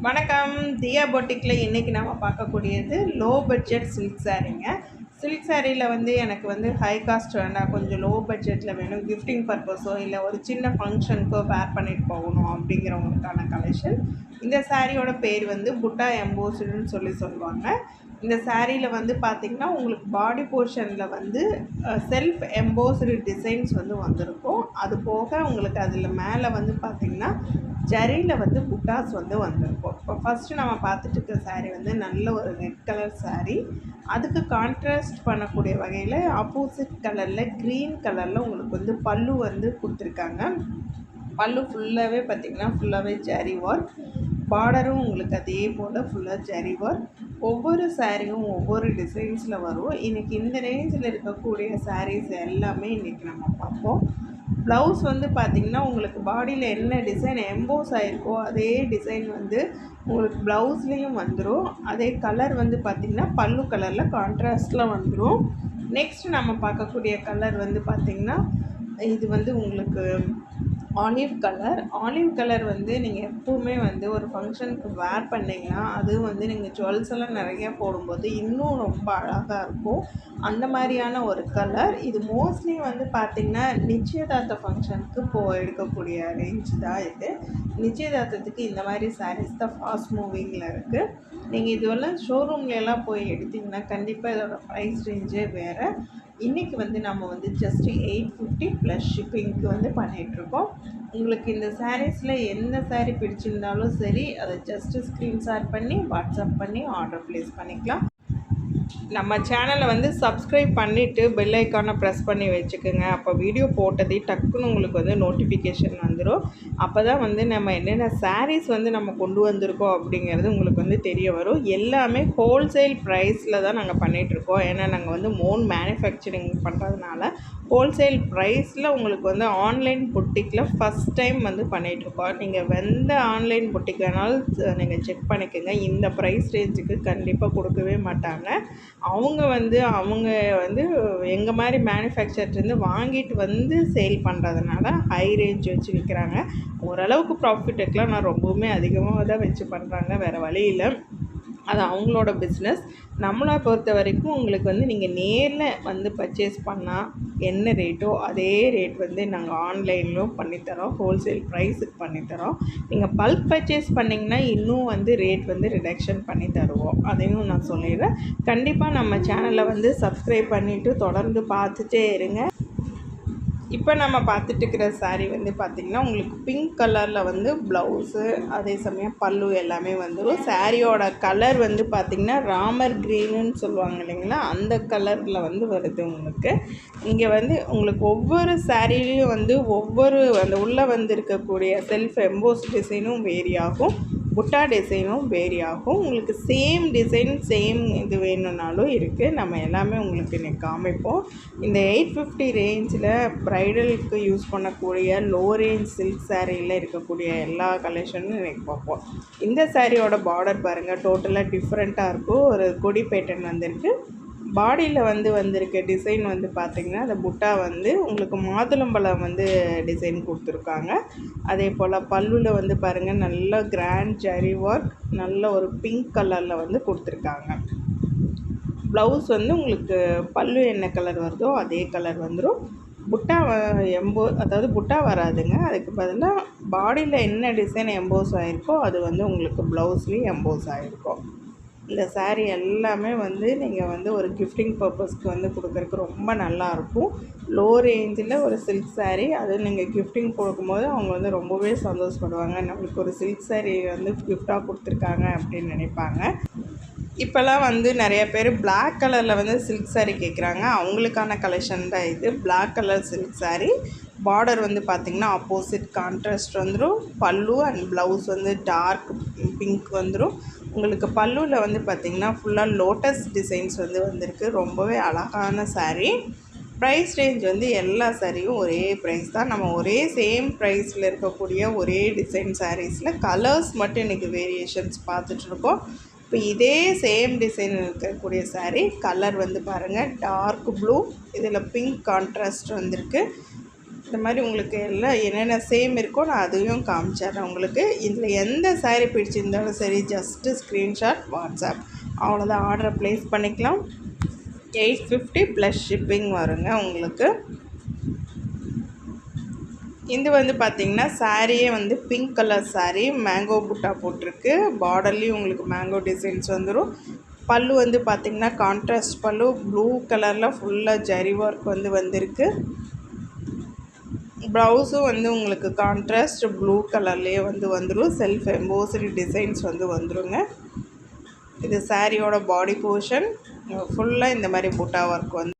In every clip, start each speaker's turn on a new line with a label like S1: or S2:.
S1: வணக்கம். தியா பொட்டிக்கில் இன்றைக்கி நம்ம பார்க்கக்கூடியது லோ பட்ஜெட் சில்க் சாரீங்க. சில்க் சாரியில் எனக்கு ஹை காஸ்ட் வேண்டாம், கொஞ்சம் லோ பட்ஜெட்டில் வேணும், கிஃப்டிங் பர்பஸோ இல்லை ஒரு சின்ன ஃபங்க்ஷனுக்கோ வேர் பண்ணிட்டு போகணும் அப்படிங்கிறவங்களுக்கான கலெக்ஷன். இந்த சாரியோட பேர் புட்டா எம்போஸ்டுன்னு சொல்லுவாங்க. இந்த சாரியில் பார்த்திங்கன்னா உங்களுக்கு பாடி போர்ஷனில் செல்ஃப் எம்போஸ்டு டிசைன்ஸ் வந்திருக்கும். அது போக உங்களுக்கு அதில் மேலே பார்த்திங்கன்னா ஜரியில் புட்டாஸ் வந்திருக்கும். இப்போ ஃபஸ்ட்டு நம்ம பார்த்துட்டு இருக்க சாரீ நல்ல ஒரு ரெட் கலர் சாரீ. அதுக்கு கான்ட்ராஸ்ட் பண்ணக்கூடிய வகையில் ஆப்போசிட் கலரில் க்ரீன் கலரில் உங்களுக்கு பல்லு கொடுத்துருக்காங்க. பல்லு ஃபுல்லாகவே பார்த்திங்கன்னா ஃபுல்லாகவே ஜரி ஒர்க். பார்டரும் உங்களுக்கு அதே போல் ஃபுல்லாக ஜரி ஒர்க். ஒவ்வொரு சாரியும் ஒவ்வொரு டிசைன்ஸில் வரும். இன்றைக்கி இந்த ரேஞ்சில் இருக்கக்கூடிய சாரீஸ் எல்லாமே இன்றைக்கி நம்ம பார்ப்போம். ப்ளவுஸ் பார்த்திங்கன்னா உங்களுக்கு பாடியில் என்ன டிசைன் எம்போஸ் ஆகிருக்கோ அதே டிசைன் உங்களுக்கு ப்ளவுஸ்லேயும் வந்துடும். அதே கலர் பார்த்திங்கன்னா பல்லு கலரில் கான்ட்ராஸ்டில் வந்துடும். நெக்ஸ்ட் நம்ம பார்க்கக்கூடிய கலர் பார்த்திங்கன்னா இது உங்களுக்கு ஆலிவ் கலர். ஆலிவ் கலர் நீங்கள் எப்போவுமே ஒரு ஃபங்க்ஷனுக்கு வேர் பண்ணிங்கன்னா அது நீங்கள் ஜுவல்ஸ் எல்லாம் நிறையா போடும்போது இன்னும் ரொம்ப அழகாக இருக்கும். அந்த மாதிரியான ஒரு கலர் இது. மோஸ்ட்லி பார்த்திங்கன்னா நிச்சயதார்த்த ஃபங்க்ஷனுக்கு எடுக்கக்கூடிய ரேஞ்ச் தான் இது. நிச்சயதார்த்தத்துக்கு இந்த மாதிரி சாரீஸ் தான் ஃபாஸ்ட் மூவிங்கில் இருக்குது. நீங்கள் இதுவெல்லாம் ஷோரூம்லாம் போய் எடுத்திங்கன்னா கண்டிப்பாக இதோட ப்ரைஸ் ரேஞ்சே வேறு. இன்றைக்கி நம்ம ஜஸ்ட் 850 ப்ளஸ் ஷிப்பிங்க்கு பண்ணிகிட்ருக்கோம். உங்களுக்கு இந்த சாரீஸில் எந்த சாரீ பிடிச்சிருந்தாலும் சரி, அதை ஜஸ்ட்டு ஸ்க்ரீன்ஷாட் பண்ணி வாட்ஸ்அப் பண்ணி ஆர்டர் ப்ளேஸ் பண்ணிக்கலாம். நம்ம சேனலை சப்ஸ்கிரைப் பண்ணிவிட்டு பெல் ஐக்கானை ப்ரெஸ் பண்ணி வச்சுக்கோங்க. அப்போ வீடியோ போட்டதே டக்குன்னு உங்களுக்கு நோட்டிஃபிகேஷன் வந்துடும். அப்போ தான் நம்ம என்னென்ன சாரீஸ் நம்ம கொண்டு வந்திருக்கோம் அப்படிங்கிறது உங்களுக்கு தெரிய வரும். எல்லாமே ஹோல்சேல் ப்ரைஸில் தான் நாங்கள் பண்ணிகிட்ருக்கோம். ஏன்னா நாங்கள் ஓன் மேனுஃபேக்சரிங் பண்ணுறதுனால ஹோல்சேல் ப்ரைஸில் உங்களுக்கு ஆன்லைன் புட்டிக்கில் ஃபஸ்ட் டைம் பண்ணிகிட்ருக்கோம். நீங்கள் எந்த ஆன்லைன் புட்டிக் வேணாலும் நீங்கள் செக் பண்ணிக்கோங்க. இந்த ப்ரைஸ் ரேஞ்சுக்கு கண்டிப்பாக கொடுக்கவே மாட்டாங்க. அவங்க எங்கள் மாதிரி மேனுஃபேக்சர்லேருந்து வாங்கிட்டு சேல் பண்ணுறதுனால ஹை ரேஞ்ச் வச்சு விற்கிறாங்க. ஓரளவுக்கு ப்ராஃபிட் இருக்கலாம், நான் ரொம்பவுமே அதிகமாக தான் வச்சு பண்ணுறாங்க, வேறு வழி இல்லை. அது அவங்களோட பிஸ்னஸ். நம்மளை பொறுத்த வரைக்கும் உங்களுக்கு நீங்கள் நேரில் பர்ச்சேஸ் பண்ணால் என்ன ரேட்டோ அதே ரேட் நாங்கள் ஆன்லைன்லையும் பண்ணித்தரோம், ஹோல்சேல் ப்ரைஸுக்கு பண்ணித்தரோம். நீங்கள் பல்க் பர்ச்சேஸ் பண்ணிங்கன்னா இன்னும் ரேட் ரிடக்ஷன் பண்ணி தருவோம். அதையும் நான் சொல்லிடுறேன். கண்டிப்பாக நம்ம சேனலை சப்ஸ்கிரைப் பண்ணிவிட்டு தொடர்ந்து பார்த்துட்டே இருங்க. இப்போ நம்ம பார்த்துட்டு இருக்கிற சாரீ பார்த்திங்கன்னா உங்களுக்கு பிங்க் கலரில் ப்ளவுஸு அதே சமயம் பல்லு எல்லாமே வந்துடும். சாரியோட கலர் பார்த்திங்கன்னா ராமர் க்ரீனுன்னு சொல்லுவாங்க இல்லைங்களா, அந்த கலரில் வருது உங்களுக்கு. இங்கே உங்களுக்கு ஒவ்வொரு சாரீலையும் ஒவ்வொரு அந்த உள்ளே இருக்கக்கூடிய செல்ஃப் எம்போஸ் டிசைனும் வேரி ஆகும், புட்டா டிசைனும் வேரி ஆகும். உங்களுக்கு சேம் டிசைன் சேம் இது வேணும்னாலும் இருக்குது. நம்ம எல்லாமே உங்களுக்கு இன்றைக்கி காமிப்போம். இந்த 850 ரேஞ்சில் ப்ரைடலுக்கு யூஸ் பண்ணக்கூடிய லோ ரேஞ்ச் சில்க் சாரியில் இருக்கக்கூடிய எல்லா கலெக்ஷனும் இன்றைக்கி பார்ப்போம். இந்த சாரியோட பார்டர் பாருங்கள், டோட்டலாக டிஃப்ரெண்ட்டாக இருக்கும். ஒரு கொடி பேட்டர்ன் வந்திருக்கு. பாடியில் வந்திருக்க டிசைன் பார்த்திங்கன்னா அந்த புட்டா உங்களுக்கு மாதுளம்பழம் டிசைன் கொடுத்துருக்காங்க. அதே போல் பல்லுவில் பாருங்கள் நல்ல கிராண்ட் ஜரி ஒர்க், நல்ல ஒரு பிங்க் கலரில் கொடுத்துருக்காங்க. ப்ளவுஸ் உங்களுக்கு பல்லு என்ன கலர் வருதோ அதே கலர் வந்துடும். புட்டா அதாவது புட்டா வராதுங்க, அதுக்கு பதிலாக பாடியில் என்ன டிசைன் எம்போஸ் ஆகிருக்கோ அது உங்களுக்கு ப்ளவுஸ்லேயும் எம்போஸ் ஆகிருக்கும். இந்த சாரீ எல்லாமே நீங்கள் ஒரு கிஃப்டிங் பர்பஸ்க்கு கொடுக்குறதுக்கு ரொம்ப நல்லாயிருக்கும். லோ ரேஞ்சில் ஒரு சில்க் சாரீ, அது நீங்கள் கிஃப்டிங் கொடுக்கும்போது அவங்க ரொம்பவே சந்தோஷப்படுவாங்க. நம்மளுக்கு ஒரு சில்க் சாரீ கிஃப்டாக கொடுத்துருக்காங்க அப்படின்னு நினைப்பாங்க. இப்போல்லாம் நிறைய பேர் பிளாக் கலரில் சில்க் சாரீ கேட்குறாங்க. அவங்களுக்கான கலெக்ஷன் தான் இது. Black colour silk sari. Border பார்த்திங்கன்னா ஆப்போசிட் கான்ட்ராஸ்ட் வந்துடும். பல்லு அண்ட் ப்ளவுஸ் டார்க் பிங்க் வந்துடும். உங்களுக்கு பல்லுவில் பார்த்திங்கன்னா ஃபுல்லாக லோட்டஸ் டிசைன்ஸ் வந்திருக்கு. ரொம்பவே அழகான சாரீ. ப்ரைஸ் ரேஞ்ச் எல்லா சாரியும் ஒரே ப்ரைஸ் தான். நம்ம ஒரே சேம் ப்ரைஸில் இருக்கக்கூடிய ஒரே டிசைன் சாரீஸில் கலர்ஸ் மட்டும் இன்றைக்கி வேரியேஷன்ஸ் பார்த்துட்ருக்கோம். இப்போ இதே சேம் டிசைன் இருக்கக்கூடிய சாரீ கலர் பாருங்கள் டார்க் ப்ளூ, இதில் பிங்க் கான்ட்ராஸ்ட் வந்திருக்கு. இந்த மாதிரி உங்களுக்கு எல்லாம் என்னென்ன சேம் இருக்கோ நான் அதையும் காமிச்சிடுறேன் உங்களுக்கு. இதில் எந்த சாரீ பிடிச்சிருந்தாலும் சரி, ஜஸ்ட்டு ஸ்க்ரீன்ஷாட் வாட்ஸ்அப், அவ்வளோதான். ஆர்டரை ப்ளேஸ் பண்ணிக்கலாம். 850 ப்ளஸ் ஷிப்பிங் வருங்க உங்களுக்கு. இது வந்து பார்த்திங்கன்னா சாரியே வந்து பிங்க் கலர் சாரீ, மேங்கோ புட்டா போட்டிருக்கு. பார்டர்லேயும் உங்களுக்கு மேங்கோ டிசைன்ஸ் வந்துடும். பல்லு வந்து பார்த்திங்கன்னா கான்ட்ராஸ்ட் பல்லு, ப்ளூ கலரில் ஃபுல்லாக ஜரி ஒர்க் வந்து வந்திருக்கு. ப்ளவுஸும் வந்து உங்களுக்கு கான்ட்ராஸ்ட் ப்ளூ கலர்லேயே வந்து வந்துடும். செல்ஃப் எம்போஸ்டு டிசைன்ஸ் வந்து வந்துடுங்க. இது சாரியோட பாடி போர்ஷன். ஃபுல்லாக இந்த மாதிரி புட்டா ஒர்க் வந்து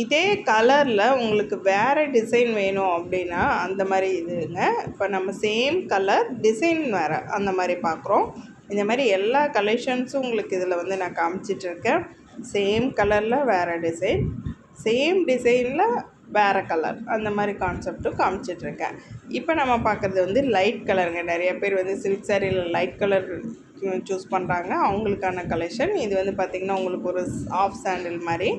S1: இதே கலரில் உங்களுக்கு வேறு டிசைன் வேணும் அப்படின்னா அந்த மாதிரி இதுங்க. இப்போ நம்ம சேம் கலர் டிசைன் வேறு அந்த மாதிரி பார்க்குறோம். இந்த மாதிரி எல்லா கலெக்ஷன்ஸும் உங்களுக்கு இதில் வந்து நான் காமிச்சிட்ருக்கேன். சேம் கலரில் வேறு டிசைன், சேம் டிசைனில் வேறு கலர், அந்த மாதிரி கான்செப்ட்டும் காமிச்சிட்ருக்கேன். இப்போ நம்ம பார்க்குறது வந்து லைட் கலருங்க. நிறைய பேர் வந்து சில்க் சாரியில் லைட் கலர் சூஸ் பண்ணுறாங்க, அவங்களுக்கான கலெக்ஷன். இது வந்து பார்த்திங்கன்னா உங்களுக்கு ஒரு ஆஃப் சாண்டில் மாதிரி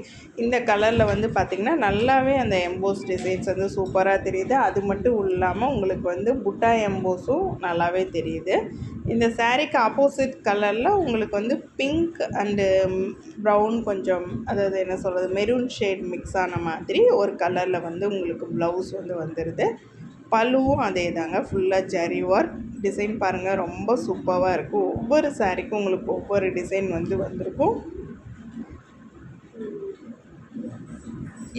S1: இந்த கலரில் வந்து பார்த்திங்கன்னா நல்லாவே அந்த எம்போஸ் டிசைன்ஸ் வந்து சூப்பராக தெரியுது. அது மட்டும் இல்லாமல் உங்களுக்கு வந்து புட்டா எம்போஸும் நல்லாவே தெரியுது. இந்த சாரீக்கு ஆப்போசிட் கலரில் உங்களுக்கு வந்து பிங்க் அண்டு ப்ரௌன், கொஞ்சம் அதாவது என்ன சொல்கிறது, மெரூன் ஷேட் மிக்ஸ் ஆன மாதிரி ஒரு கலரில் வந்து உங்களுக்கு ப்ளவுஸ் வந்து வந்துடுது. பல்லுவும் அதே தாங்க, ஃபுல்லாக ஜரி ஒர்க் டிசைன் பாருங்கள், ரொம்ப சூப்பராக இருக்கும். ஒவ்வொரு சாரீக்கும் உங்களுக்கு ஒவ்வொரு டிசைன் வந்து வந்திருக்கும்.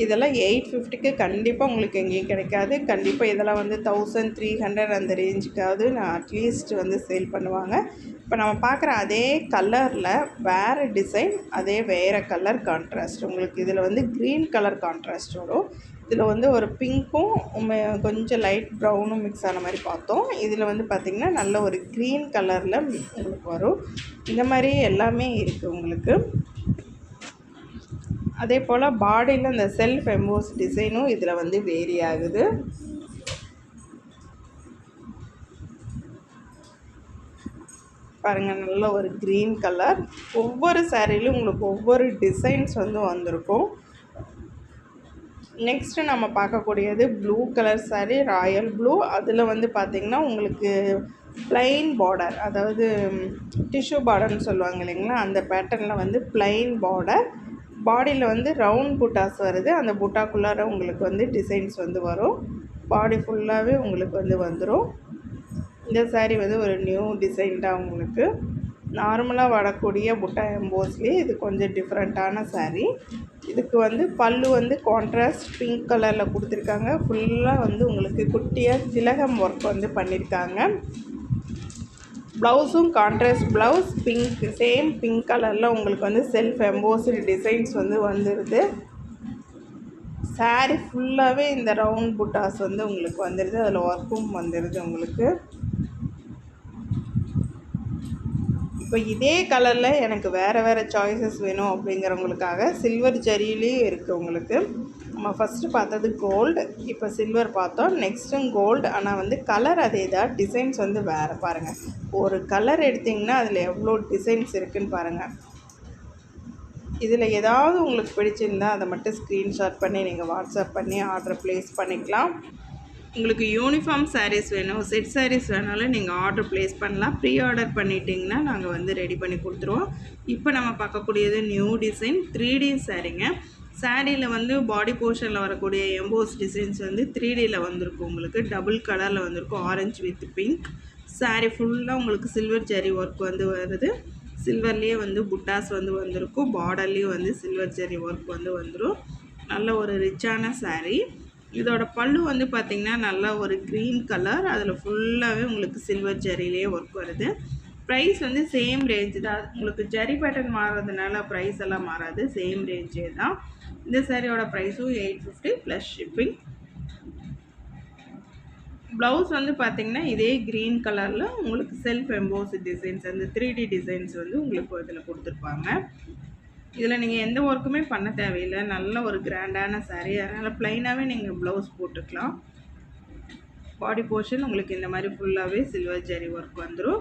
S1: இதெல்லாம் 850க்கு கண்டிப்பாக உங்களுக்கு எங்கேயும் கிடைக்காது. கண்டிப்பாக இதெல்லாம் வந்து 1300 அந்த ரேஞ்சுக்காவது நான் அட்லீஸ்ட் வந்து சேல் பண்ணுவாங்க. இப்போ நம்ம பார்க்குற அதே கலரில் வேறு டிசைன், அதே வேறு கலர் கான்ட்ராஸ்ட். உங்களுக்கு இதில் வந்து க்ரீன் கலர் கான்ட்ராஸ்ட் வரும். இதில் வந்து ஒரு பிங்க்கும் கொஞ்சம் லைட் ப்ரௌனும் மிக்ஸ் ஆன மாதிரி பார்த்தோம். இதில் வந்து பார்த்திங்கன்னா நல்ல ஒரு க்ரீன் கலரில் உங்களுக்கு வரும். இந்த மாதிரி எல்லாமே இருக்குது உங்களுக்கு. அதே போல் பாடியில் இந்த செல்ஃப் எம்போஸ் டிசைனும் இதில் வந்து வேரி ஆகுது. பாருங்கள், நல்ல ஒரு க்ரீன் கலர். ஒவ்வொரு சாரிலையும் உங்களுக்கு ஒவ்வொரு டிசைன்ஸ் வந்து வந்திருக்கும். நெக்ஸ்ட்டு நம்ம பார்க்கக்கூடியது blue colour sari, Royal blue. அதில் வந்து பார்த்திங்கன்னா உங்களுக்கு ப்ளைன் பார்டர், அதாவது டிஷ்யூ பார்டர்னு சொல்லுவாங்க இல்லைங்களா, அந்த பேட்டர்னில் வந்து ப்ளைன் பார்டர். பாடியில் வந்து ரவுண்ட் புட்டாஸ் வருது. அந்த புட்டாக்குள்ளார உங்களுக்கு வந்து டிசைன்ஸ் வந்து வரும். பாடி ஃபுல்லாகவே உங்களுக்கு வந்து வந்துடும். இந்த சாரீ வந்து ஒரு நியூ டிசைன் தான் உங்களுக்கு. நார்மலாக வரக்கூடிய புட்டா எம்போஸ்லேயே இது கொஞ்சம் டிஃப்ரெண்ட்டான சாரீ. இதுக்கு வந்து பல்லு வந்து கான்ட்ராஸ்ட் பிங்க் கலரில் கொடுத்துருக்காங்க. ஃபுல்லாக வந்து உங்களுக்கு குட்டியாக திலகம் ஒர்க் வந்து பண்ணியிருக்காங்க. ப்ளவுஸும் contrast blouse, pink, same pink கலரில் உங்களுக்கு வந்து செல்ஃப் எம்போஸ்டு டிசைன்ஸ் வந்து வந்துடுது. சாரீ ஃபுல்லாகவே இந்த ரவுண்ட் புட்டாஸ் வந்து உங்களுக்கு வந்துடுது. அதில் ஒர்க்கும் வந்துடுது உங்களுக்கு. இப்போ இதே கலரில் எனக்கு வேறு சாய்ஸஸ் வேணும் அப்படிங்கிறவங்களுக்காக சில்வர் ஜரியிலையும் இருக்குது உங்களுக்கு. நம்ம ஃபஸ்ட்டு பார்த்தது கோல்டு, இப்போ சில்வர் பார்த்தோம், நெக்ஸ்ட்டும் கோல்டு. ஆனால் வந்து கலர் அதே தான், டிசைன்ஸ் வந்து வேறு. பாருங்கள், ஒரு கலர் எடுத்திங்கன்னா அதில் எவ்வளோ டிசைன்ஸ் இருக்குதுன்னு பாருங்கள். இதில் ஏதாவது உங்களுக்கு பிடிச்சிருந்தால் அதை மட்டும் ஸ்க்ரீன்ஷாட் பண்ணி நீங்கள் வாட்ஸ்அப் பண்ணி ஆர்டர் ப்ளேஸ் பண்ணிக்கலாம். உங்களுக்கு யூனிஃபார்ம் சாரீஸ் வேணும், செட் சாரீஸ் வேணாலும் நீங்கள் ஆர்டர் ப்ளேஸ் பண்ணலாம். ப்ரீ ஆர்டர் பண்ணிட்டீங்கன்னா நாங்கள் வந்து ரெடி பண்ணி கொடுத்துருவோம். இப்போ நம்ம பார்க்கக்கூடியது நியூ டிசைன் 3D சாரீங்க. சாரியில் வந்து பாடி போர்ஷனில் வரக்கூடிய எம்போஸ் டிசைன்ஸ் வந்து 3Dயில் வந்திருக்கும். உங்களுக்கு டபுள் கலரில் வந்திருக்கும், ஆரஞ்சு வித் பிங்க். சாரீ ஃபுல்லாக உங்களுக்கு சில்வர் ஜரி ஒர்க் வந்து வருது. சில்வர்லேயே வந்து புட்டாஸ் வந்து வந்திருக்கும். பார்டர்லேயும் வந்து சில்வர் ஜரி ஒர்க் வந்து வந்துடும். நல்ல ஒரு ரிச்சான சாரீ. இதோட பல்லு வந்து பார்த்திங்கன்னா நல்லா ஒரு க்ரீன் கலர், அதில் ஃபுல்லாகவே உங்களுக்கு சில்வர் ஜரியிலே ஒர்க் வருது. ப்ரைஸ் வந்து சேம் ரேஞ்சு தான். உங்களுக்கு ஜரி பேட்டர்ன் மாறுறதுனால ப்ரைஸ் எல்லாம் மாறாது, சேம் ரேஞ்சே தான். இந்த சாரியோட ப்ரைஸும் 850 ப்ளஸ் ஷிப்பிங். ப்ளவுஸ் வந்து பார்த்திங்கன்னா இதே க்ரீன் கலரில் உங்களுக்கு செல்ஃப் எம்போஸ் டிசைன்ஸ், அந்த 3D டிசைன்ஸ் வந்து உங்களுக்கு இதில் கொடுத்துருப்பாங்க. இதில் நீங்கள் எந்த ஒர்க்குமே பண்ண தேவையில்லை. நல்ல ஒரு கிராண்டான சாரீ, அதனால் ப்ளைனாகவே நீங்கள் ப்ளவுஸ் போட்டுக்கலாம். பாடி போர்ஷன் உங்களுக்கு இந்த மாதிரி ஃபுல்லாகவே சில்வர் ஜரி ஒர்க் வந்துடும்.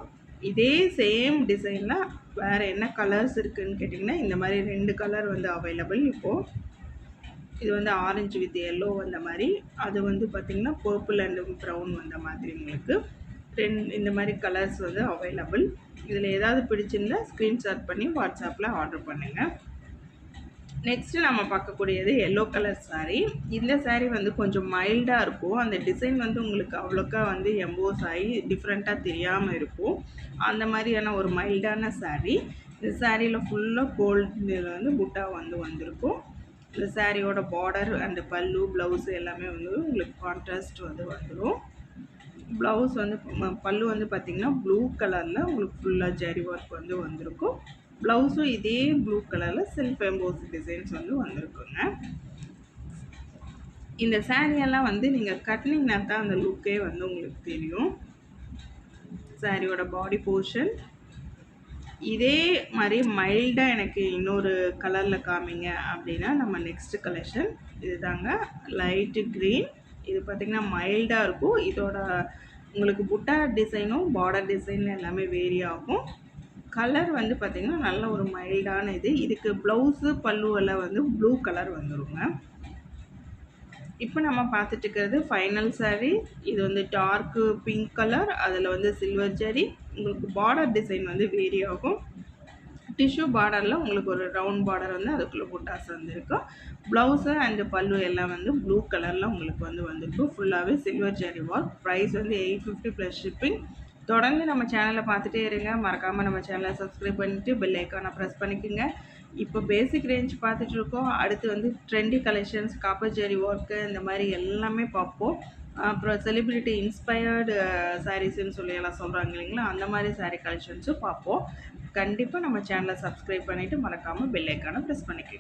S1: இதே சேம் டிசைனில் வேறு என்ன கலர்ஸ் இருக்குதுன்னு கேட்டிங்கன்னா இந்த மாதிரி 2 கலர் வந்து அவைலபிள் இப்போது. இது வந்து ஆரஞ்சு வித் எல்லோ வந்த மாதிரி, அது வந்து பார்த்திங்கன்னா பர்பிள் அண்ட் ப்ரௌன் வந்த மாதிரி உங்களுக்கு இந்த மாதிரி கலர்ஸ் வந்து அவைலபிள். இதில் ஏதாவது பிடிச்சிருந்தா ஸ்க்ரீன்ஷாட் பண்ணி வாட்ஸ்அப்பில் ஆர்டர் பண்ணுங்கள். நெக்ஸ்ட்டு நம்ம பார்க்கக்கூடியது எல்லோ கலர் சாரீ. இந்த சாரீ வந்து கொஞ்சம் மைல்டாக இருக்கும். அந்த டிசைன் வந்து உங்களுக்கு அவ்வளோக்கா வந்து எம்போஸ் ஆகி டிஃப்ரெண்ட்டாக தெரியாமல் இருக்கும். அந்த மாதிரியான ஒரு மைல்டான சாரீ. இந்த சாரியில் ஃபுல்லாக கோல்டில் வந்து புட்டா வந்து வந்திருக்கும். இந்த சாரியோட பார்டர் அண்ட் பல்லு ப்ளவுஸ் எல்லாமே வந்து உங்களுக்கு கான்ட்ராஸ்ட் வந்து வந்துடும். ப்ளவுஸ் வந்து பல்லு வந்து பார்த்திங்கன்னா ப்ளூ கலரில் உங்களுக்கு ஃபுல்லாக ஜரி ஒர்க் வந்து வந்திருக்கும். ப்ளவுஸும் இதே ப்ளூ கலரில் செல்ஃப் எம்போஸ் டிசைன்ஸ் வந்து வந்திருக்குங்க. இந்த சாரியெல்லாம் வந்து நீங்கள் கட்டினீங்கன்னா தான் அந்த லுக்கே வந்து உங்களுக்கு தெரியும். சாரியோட பாடி போர்ஷன் இதே மாதிரி மைல்டாக எனக்கு இன்னொரு கலரில் காமிங்க அப்படின்னா நம்ம நெக்ஸ்ட் கலெக்ஷன் இதுதாங்க. Light green. இது பார்த்திங்கன்னா மைல்டாக இருக்கும். இதோட உங்களுக்கு புட்டா டிசைனும் பார்டர் டிசைன் எல்லாமே வேரி ஆகும். கலர் வந்து பார்த்திங்கன்னா நல்ல ஒரு மைல்டான இதுக்கு ப்ளவுஸு பல்லுவெல்லாம் வந்து ப்ளூ கலர் வந்துடுங்க. இப்போ நம்ம பார்த்துட்டு இருக்கிறது ஃபைனல் சாரீ. இது வந்து டார்க்கு பிங்க் கலர், அதில் வந்து சில்வர் ஜரி. உங்களுக்கு பார்டர் டிசைன் வந்து வேரி ஆகும். டிஷ்யூ பார்டரில் உங்களுக்கு ஒரு ரவுண்ட் பார்டர் வந்து அதுக்குள்ளே புட்டாஸ் வந்துருக்கும். ப்ளவுஸு அண்டு பல்லு எல்லாம் வந்து ப்ளூ கலரில் உங்களுக்கு வந்து வந்துருக்கும். ஃபுல்லாகவே சில்வர் ஜரி ஒர்க். ப்ரைஸ் வந்து 850 ப்ளஸ் ஷிப்பிங். தொடர்ந்து நம்ம சேனலை பார்த்துட்டே இருங்க. மறக்காமல் நம்ம சேனலை சப்ஸ்கிரைப் பண்ணிவிட்டு பெல் ஐக்கானை ப்ரெஸ் பண்ணிக்கோங்க. இப்போ பேசிக் ரேஞ்ச் பார்த்துட்ருக்கோம். அடுத்து வந்து trendy collections, copper zari work, இந்த மாதிரி எல்லாமே பார்ப்போம். அப்புறம் செலிப்ரிட்டி இன்ஸ்பயர்டு சாரீஸ்ன்னு சொல்லி எல்லாம் சொல்கிறாங்க இல்லைங்களா, அந்த மாதிரி சாரீ கலெக்ஷன்ஸும் பார்ப்போம். கண்டிப்பாக நம்ம சேனலை சப்ஸ்கிரைப் பண்ணிவிட்டு மறக்காமல் பெல் ஐக்கானை ப்ரெஸ் பண்ணிக்கோங்க.